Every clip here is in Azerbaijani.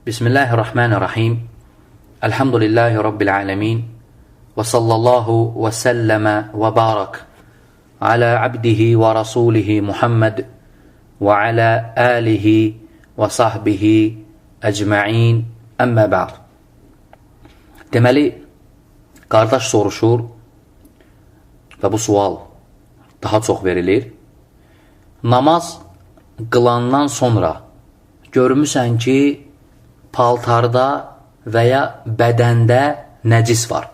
Bismillahirrahmanirrahim. Elhamdülillahi Rabbil alemin. Və sallallahu və səlləmə və barak alə abdihi və rasulihi Muhammed və alə alihi və sahbihi əcma'in. Əmmə ba'd. Deməli, qardaş soruşur və bu sual daha çox verilir. Namaz qılandan sonra görmüsən ki, paltarda və ya bədəndə nəcis var.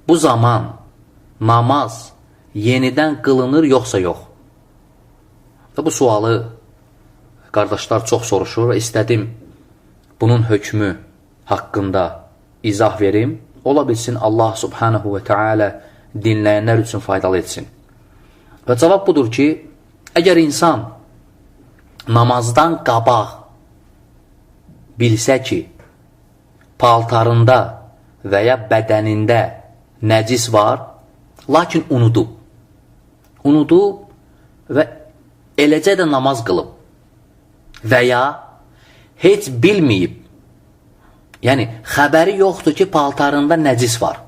Bu zaman namaz yenidən qılınır yoxsa yox? Və bu sualı qardaşlar çox soruşur və istədim bunun hökmü haqqında izah verim. Ola bilsin Allah subhanahu və teala dinləyənlər üçün faydalı etsin. Və cavab budur ki, əgər insan namazdan qabaq bilsə ki, paltarında və ya bədənində nəcis var, lakin unudub və eləcə də namaz qılıb və ya heç bilməyib, yəni xəbəri yoxdur ki, paltarında nəcis var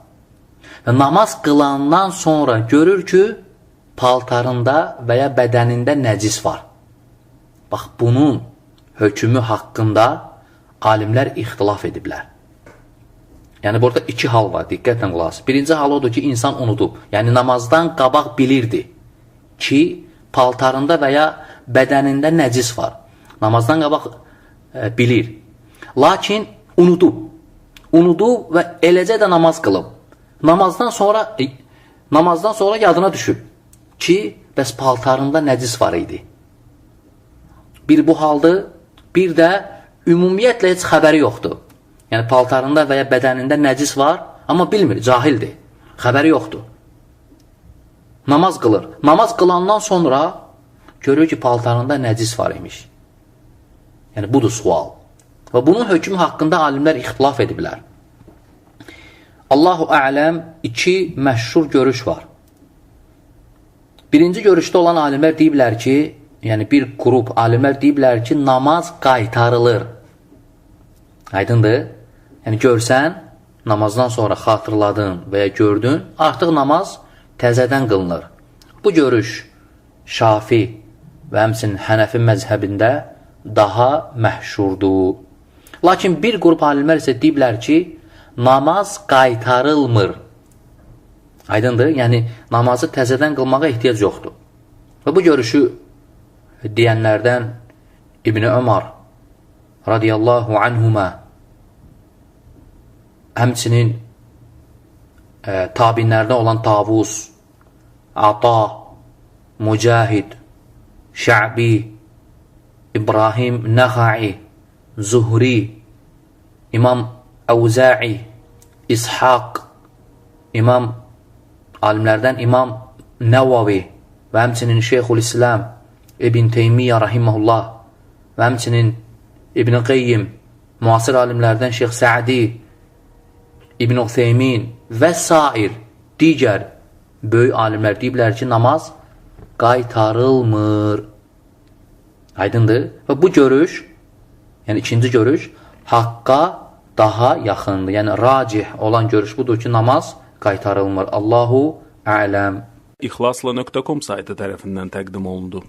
və namaz qılandan sonra görür ki, paltarında və ya bədənində nəcis var. Bax, bunun hökmü haqqında alimlər ixtilaf ediblər. Yəni, burada iki hal var, diqqətlə qulaq asın. Birinci hal odur ki, insan unudub. Yəni, namazdan qabaq bilirdi ki, paltarında və ya bədənində nəcis var. Namazdan qabaq bilir. Lakin unudub və eləcə də namaz qılıb. Namazdan sonra yadına düşüb ki, bəs paltarında nəcis var idi. Bir bu haldır, bir də ümumiyyətlə heç xəbəri yoxdur. Yəni, paltarında və ya bədənində nəcis var, amma bilmir, cahildir, xəbəri yoxdur. Namaz qılır. Namaz qılandan sonra görür ki, paltarında nəcis var imiş. Yəni, budur sual. Və bunun hökmü haqqında alimlər ixtilaf ediblər. Allahu ələm, iki məşhur görüş var. Birinci görüşdə olan alimlər deyiblər ki, yəni bir qrup alimlər deyiblər ki, namaz qaytarılır. Aydındır? Yəni, görsən, namazdan sonra xatırladın və ya gördün, artıq namaz təzədən qılınır. Bu görüş Şafi və həmçinin Hənəfi məzhəbində daha məşhurdur. Lakin bir qrup alimlər isə deyiblər ki, namaz qaytarılmır. Aydındır? Yəni, namazı təzədən qılmağa ehtiyac yoxdur. Və bu görüşü deyənlərdən İbn Ömər radiyallahu anhuma, həmçinin tabinlərdən olan Tavus, Ata, Mücahid, Şə'bi, İbrahim Nəxai, Zuhri, İmam Əvzə'i, İshaq, alimlərdən İmam Nəvavi və həmçinin Şeyxülislam İbn Teymiyyə rahiməhullah və həmçinin İbn Qeyyim, müasir alimlərdən Şeyx Səadi, İbn Utheymin və sair digər böyük alimlər deyiblər ki, namaz qaytarılmır. Aydındır? Və bu görüş, yəni ikinci görüş, haqqa daha yaxındır. Yəni, racih olan görüş budur ki, namaz qaytarılmır. Allahu ələm. İxlasla.com saytı tərəfindən təqdim olundu.